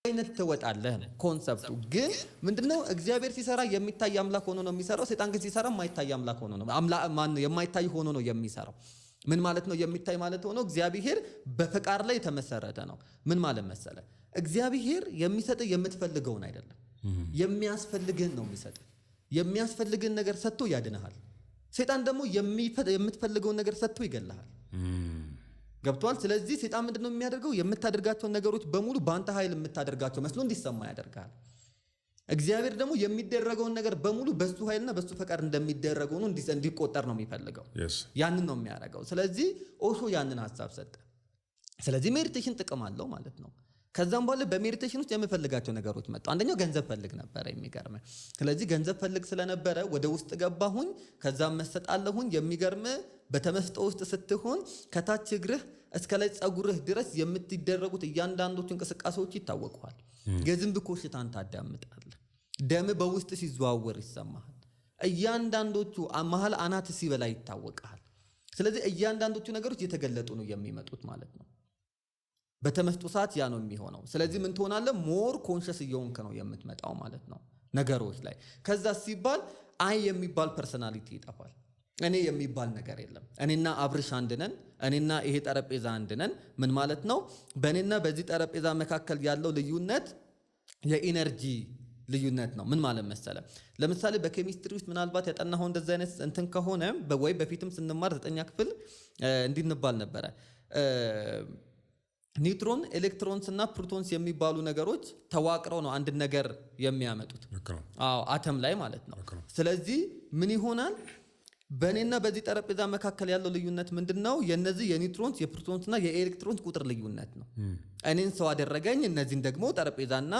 አይነት ተወጣለህ ነው ኮንሰፕቱ። ግን ምንድነው እግዚአብሔር ሲሰራ የሚታይ አምላክ ሆኖ ነው የሚሰራው። ሰይጣን ግን ሲሰራ የማይታይ አምላክ ሆኖ ነው የማይታይ ሆኖ ነው የሚሰራው። ምን ማለት ነው? የሚታይ ማለት ሆኖ እግዚአብሔር በፈቃድ ላይ የተመሰረተ ነው። ምን ማለት መሰለ? እግዚአብሔር የሚሰጥ የምትፈልገውን አይደለም የሚያስፈልግህን ነው የሚሰጥ። የሚያስፈልግህን ነገር ሰጥቶ ያድንሃል። ሰይጣን ደግሞ የምትፈልገውን ነገር ሰጥቶ ይገልሃል። ገብቷል? ስለዚህ ሰይጣን ምንድነው የሚያደርገው? የምታደርጋቸው ነገሮች በሙሉ በአንተ ኃይል የምታደርጋቸው መስሎ እንዲሰማ ያደርጋል። እግዚአብሔር ደግሞ የሚደረገውን ነገር በሙሉ በሱ ኃይልና በሱ ፈቃድ እንደሚደረገው ነው እንዲቆጠር ነው የሚፈልገው። ያንን ነው የሚያደርገው። ስለዚህ ኦሾ ያንን ሐሳብ ሰጠ። ስለዚህ ሜዲቴሽን ጥቅም አለው ማለት ነው። ከዛም በኋላ በሜዲቴሽን ውስጥ የምፈልጋቸው ነገሮች መጡ። አንደኛው ገንዘብ ፈልግ ነበር የሚገርም። ስለዚህ ገንዘብ ፈልግ ስለነበረ ወደ ውስጥ ገባሁኝ። ከዛም መሰጣለሁኝ። የሚገርም በተመስጦ ውስጥ ስትሆን ከታች እግርህ እስከ ላይ ጸጉርህ ድረስ የምትደረጉት እያንዳንዶቹ እንቅስቃሴዎች ይታወቁሃል። የዝንብ ኮሽታን ታዳምጣለህ። ደም በውስጥ ሲዘዋወር ይሰማሃል። እያንዳንዶቹ መሃል አናት ሲበላ ይታወቃል። ስለዚህ እያንዳንዶቹ ነገሮች የተገለጡ ነው የሚመጡት ማለት ነው። በተመስጦ ሰዓት ያ ነው የሚሆነው። ስለዚህ ምን ትሆናለህ? ሞር ኮንሸስ እየሆንክ ነው የምትመጣው ማለት ነው ነገሮች ላይ። ከዛ ሲባል አይ የሚባል ፐርሰናሊቲ ይጠፋል። እኔ የሚባል ነገር የለም። እኔና አብርሽ አንድ ነን። እኔና ይሄ ጠረጴዛ አንድ ነን። ምን ማለት ነው? በእኔና በዚህ ጠረጴዛ መካከል ያለው ልዩነት የኢነርጂ ልዩነት ነው። ምን ማለት መሰለ? ለምሳሌ በኬሚስትሪ ውስጥ ምናልባት ያጠናኸው እንደዛ አይነት እንትን ከሆነ ወይ በፊትም ስንማር 9ኛ ክፍል እንዲንባል ነበረ። ኒውትሮን፣ ኤሌክትሮንስ እና ፕሮቶንስ የሚባሉ ነገሮች ተዋቅረው ነው አንድ ነገር የሚያመጡት። አተም ላይ ማለት ነው። ስለዚህ ምን ይሆናል? በእኔና በዚህ ጠረጴዛ መካከል ያለው ልዩነት ምንድነው? የነዚህ የኒውትሮንስ፣ የፕሮቶንስ እና የኤሌክትሮንስ ቁጥር ልዩነት ነው። እኔን ሰው አደረገኝ፣ እነዚህን ደግሞ ጠረጴዛና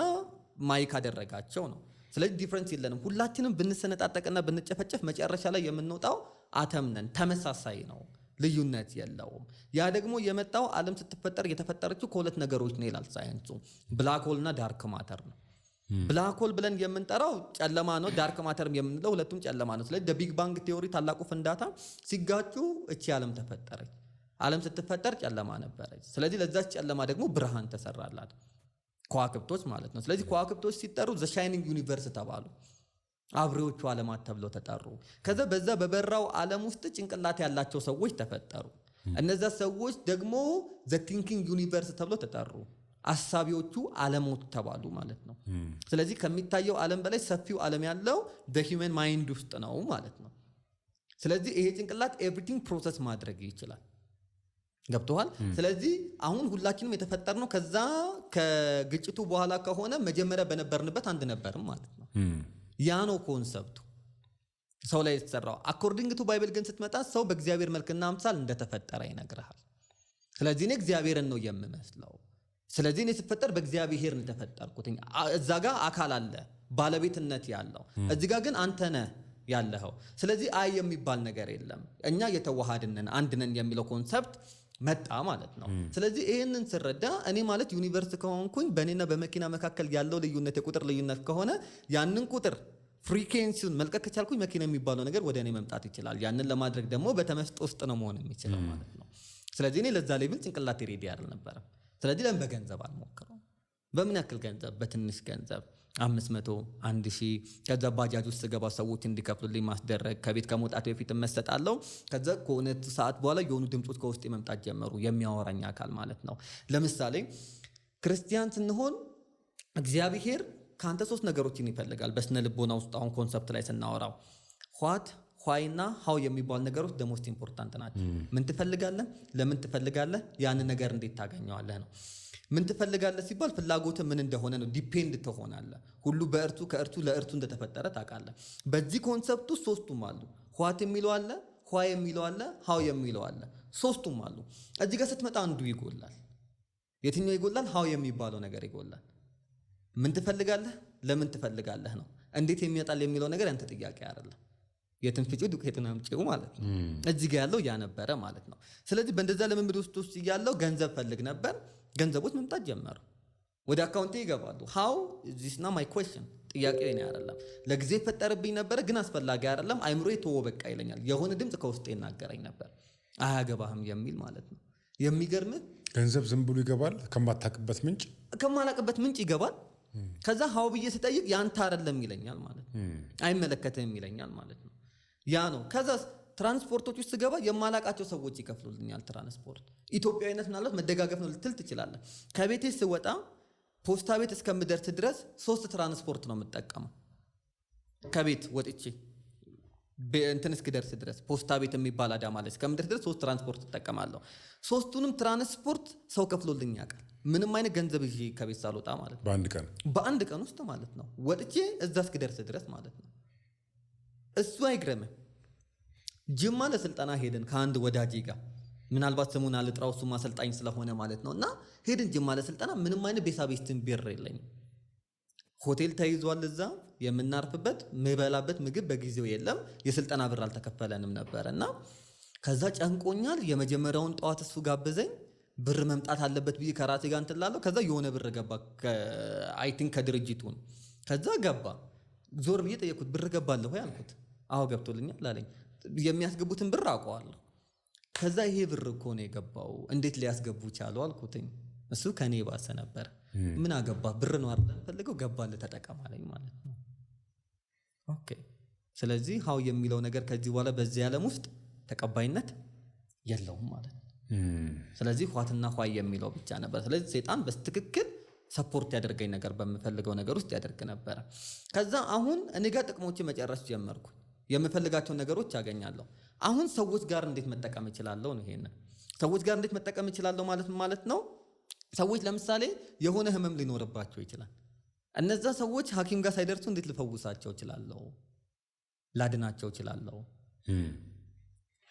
ማይክ አደረጋቸው ነው። ስለዚህ ዲፍረንስ የለንም። ሁላችንም ብንሰነጣጠቅና ብንጨፈጨፍ መጨረሻ ላይ የምንወጣው አተም ነን። ተመሳሳይ ነው፣ ልዩነት የለውም። ያ ደግሞ የመጣው ዓለም ስትፈጠር የተፈጠረችው ከሁለት ነገሮች ነው ይላል ሳይንሱ። ብላክ ሆል እና ዳርክ ማተር ነው። ብላክ ሆል ብለን የምንጠራው ጨለማ ነው። ዳርክ ማተርም የምንለው ሁለቱም ጨለማ ነው። ስለዚህ ቢግ ባንግ ቲዮሪ ታላቁ ፍንዳታ ሲጋጩ እቺ ዓለም ተፈጠረች። ዓለም ስትፈጠር ጨለማ ነበረች። ስለዚህ ለዛች ጨለማ ደግሞ ብርሃን ተሰራላት፣ ከዋክብቶች ማለት ነው። ስለዚህ ከዋክብቶች ሲጠሩ ዘ ሻይኒንግ ዩኒቨርስ ተባሉ። አብሬዎቹ ዓለማት ተብለው ተጠሩ። ከዛ በዛ በበራው ዓለም ውስጥ ጭንቅላት ያላቸው ሰዎች ተፈጠሩ። እነዛ ሰዎች ደግሞ ዘ ቲንኪንግ ዩኒቨርስ ተብለው ተጠሩ። አሳቢዎቹ ዓለሞች ተባሉ ማለት ነው። ስለዚህ ከሚታየው ዓለም በላይ ሰፊው ዓለም ያለው በሂውመን ማይንድ ውስጥ ነው ማለት ነው። ስለዚህ ይሄ ጭንቅላት ኤቭሪቲንግ ፕሮሰስ ማድረግ ይችላል። ገብቶሃል? ስለዚህ አሁን ሁላችንም የተፈጠርነው ከዛ ከግጭቱ በኋላ ከሆነ መጀመሪያ በነበርንበት አንድ ነበርም ማለት ነው። ያ ነው ኮንሰፕቱ ሰው ላይ የተሰራው። አኮርዲንግ ቱ ባይብል ግን ስትመጣ ሰው በእግዚአብሔር መልክና አምሳል እንደተፈጠረ ይነግርሃል። ስለዚህ እኔ እግዚአብሔርን ነው የምመስለው። ስለዚህ እኔ ስፈጠር በእግዚአብሔር ነው ተፈጠርኩት። እዛ ጋር አካል አለ ባለቤትነት ያለው፣ እዚህ ጋር ግን አንተ ነህ ያለኸው። ስለዚህ አይ የሚባል ነገር የለም። እኛ የተዋሃድነን አንድ ነን የሚለው ኮንሰፕት መጣ ማለት ነው። ስለዚህ ይሄንን ስረዳ እኔ ማለት ዩኒቨርስ ከሆንኩኝ በእኔና በመኪና መካከል ያለው ልዩነት የቁጥር ልዩነት ከሆነ ያንን ቁጥር ፍሪኬንሲውን መልቀቅ ከቻልኩኝ መኪና የሚባለው ነገር ወደ እኔ መምጣት ይችላል። ያንን ለማድረግ ደግሞ በተመስጦ ውስጥ ነው መሆን የሚችለው ማለት ነው። ስለዚህ እኔ ለዛ ሌቭል ጭንቅላቴ ሬዲ አልነበረም። ስለዚህ ለምን በገንዘብ አልሞክረውም? በምን ያክል ገንዘብ? በትንሽ ገንዘብ 500፣ 1000 ከዛ ባጃጅ ውስጥ ገባ ሰዎች እንዲከፍሉልኝ ማስደረግ። ከቤት ከመውጣት በፊት መሰጣለው። ከዛ ከሆነ ሰዓት በኋላ የሆኑ ድምጾች ከውስጥ መምጣት ጀመሩ፣ የሚያወራኝ አካል ማለት ነው። ለምሳሌ ክርስቲያን ስንሆን እግዚአብሔር ካንተ 3 ነገሮችን ይፈልጋል በስነ ልቦና ውስጥ። አሁን ኮንሰፕት ላይ ስናወራው what why እና how የሚባሉ ነገሮች the most important ናቸው። ምን ትፈልጋለህ? ለምን ትፈልጋለህ? ያን ነገር እንዴት ታገኘዋለህ ነው። ምን ትፈልጋለህ ሲባል ፍላጎትህ ምን እንደሆነ ነው። ዲፔንድ ትሆናለህ። ሁሉ በእርቱ ከእርቱ ለእርቱ እንደተፈጠረ ታውቃለህ። በዚህ ኮንሰፕቱ 3ቱም አሉ። what የሚለው አለ፣ why የሚለው አለ፣ how የሚለው አለ። 3ቱም አሉ። እዚህ ጋር ስትመጣ አንዱ ይጎላል። የትኛው ይጎላል? how የሚባለው ነገር ይጎላል። ምን ትፈልጋለህ? ለምን ትፈልጋለህ ነው። እንዴት የሚያጣል የሚለው ነገር አንተ ጥያቄ አይደለም። የትን ፍጪው ዱቄትን አምጪው ማለት ነው። እዚህ ጋር ያለው ያ ነበረ ማለት ነው። ስለዚህ በእንደዛ ለምምድ ውስጥ ያለው ገንዘብ ፈልግ ነበር። ገንዘቦች መምጣት ጀመሩ፣ ወደ አካውንቴ ይገባሉ። how this is not my question። ጥያቄው እኔ አይደለም። ለጊዜ ፈጠረብኝ ነበር ግን አስፈላጊ አይደለም። አይምሮዬ ተወው በቃ ይለኛል። የሆነ ድምጽ ከውስጤ ይናገረኝ ነበር፣ አያገባህም የሚል ማለት ነው። የሚገርም ገንዘብ ዝም ብሎ ይገባል ከማታውቅበት ምንጭ ከማላቅበት ምንጭ ይገባል። ከዛ ሀው ብዬ ስጠይቅ ያንተ አይደለም ይለኛል ማለት ነው። አይመለከተም ይለኛል ማለት ነው። ያ ነው። ከዛ ትራንስፖርቶች ውስጥ ስገባ የማላቃቸው ሰዎች ይከፍሉልኛል ትራንስፖርት። ኢትዮጵያዊነት ምናልባት መደጋገፍ ነው ልትል ትችላለህ። ከቤቴ ስወጣ ፖስታ ቤት እስከምደርስ ድረስ 3 ትራንስፖርት ነው የምጠቀመው። ከቤት ወጥቼ እንትን እስክደርስ ድረስ ፖስታ ቤት የሚባል አዳማ ላይ እስከምደርስ ድረስ 3 ትራንስፖርት እጠቀማለሁ። 3ቱንም ትራንስፖርት ሰው ከፍሎልኝ ያውቃል። ምንም አይነት ገንዘብ ይዤ ከቤት ሳልወጣ ማለት ነው። በአንድ ቀን ውስጥ ማለት ነው ወጥቼ እዛ እስክደርስ ድረስ ማለት ነው። እሱ አይግረምም። ጅማ ለስልጠና ሄድን ከአንድ ወዳጄ ጋር፣ ምናልባት ስሙን አልጥራው እሱ ማሰልጣኝ ስለሆነ ማለት ነው። እና ሄድን ጅማ ለስልጠና። ምንም አይነት ቤሳቤስትን ቢር የለኝም። ሆቴል ተይዟል እዛ የምናርፍበት ምበላበት ምግብ በጊዜው የለም። የስልጠና ብር አልተከፈለንም ነበር እና ከዛ ጨንቆኛል። የመጀመሪያውን ጠዋት እሱ ጋበዘኝ። ብር መምጣት አለበት ብዬ ከራሴ ጋር እንትን እላለሁ። ከዛ የሆነ ብር ገባ አይ ቲንክ ከድርጅቱን። ከዛ ገባ። ዞር ብዬ ጠየኩት፣ ብር ገባለሁ ወይ አልኩት። አዎ ገብቶልኛል አለኝ። የሚያስገቡትን ብር አውቀዋለሁ። ከዛ ይሄ ብር እኮ ነው የገባው እንዴት ሊያስገቡ ቻሉ አልኩትኝ። እሱ ከኔ ባሰ ነበር። ምን አገባ ብር ነው አይደል ፈልገው ገባለ ተጠቀም አለኝ ማለት ነው። ኦኬ ስለዚህ ሀው የሚለው ነገር ከዚህ በኋላ በዚህ ዓለም ውስጥ ተቀባይነት የለውም ማለት ነው። ስለዚህ ኋትና ኋይ የሚለው ብቻ ነበር። ስለዚህ ሰይጣን በትክክል ሰፖርት ያደርገኝ ነገር በመፈልገው ነገር ውስጥ ያደርግ ነበር። ከዛ አሁን እኔ ጋር ጥቅሞች መጨረስ ጀመርኩ። የምፈልጋቸው ነገሮች ያገኛለሁ። አሁን ሰዎች ጋር እንዴት መጠቀም እችላለሁ ነው። ይሄን ሰዎች ጋር እንዴት መጠቀም እችላለሁ ማለት ነው። ሰዎች ለምሳሌ የሆነ ህመም ሊኖርባቸው ይችላል። እነዛ ሰዎች ሐኪም ጋር ሳይደርሱ እንዴት ልፈውሳቸው እችላለሁ? ላድናቸው እችላለሁ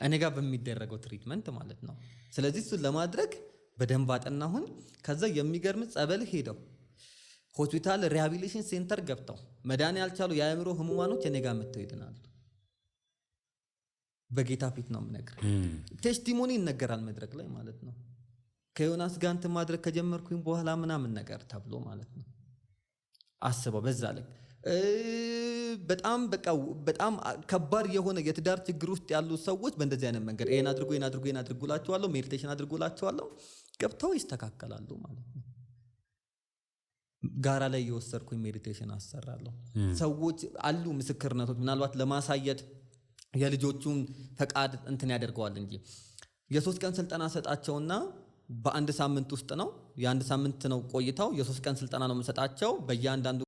እኔ ጋር በሚደረገው ትሪትመንት ማለት ነው። ስለዚህ እሱን ለማድረግ በደንብ አጠናሁን። ከዛ የሚገርም ጸበል ሄደው ሆስፒታል ሪሃቢሊቴሽን ሴንተር ገብተው መዳን ያልቻሉ የአእምሮ ህሙማኖች እኔ ጋር መጥተው ይድናሉ። በጌታ ፊት ነው የምነግርህ። ቴስቲሞኒ ይነገራል መድረክ ላይ ማለት ነው። ከዮናስ ጋር እንትን ማድረግ ከጀመርኩኝ በኋላ ምናምን ነገር ተብሎ ማለት ነው። አስበው በዛ ላይ በጣም ከባድ የሆነ የትዳር ችግር ውስጥ ያሉ ሰዎች በእንደዚህ አይነት መንገድ ይሄን አድርጉላቸዋለሁ፣ ሜዲቴሽን አድርጉላቸዋለሁ፣ ገብተው ይስተካከላሉ ማለት ነው። ጋራ ላይ የወሰድኩኝ ሜዲቴሽን አሰራለሁ። ሰዎች አሉ ምስክርነቶች ምናልባት ለማሳየት የልጆቹን ፈቃድ እንትን ያደርገዋል እንጂ የ3 ቀን ስልጠና ሰጣቸውና በአንድ ሳምንት ውስጥ ነው የ1 ሳምንት ነው ቆይታው የ3 ቀን ስልጠና ነው የምሰጣቸው። በእያንዳንዱ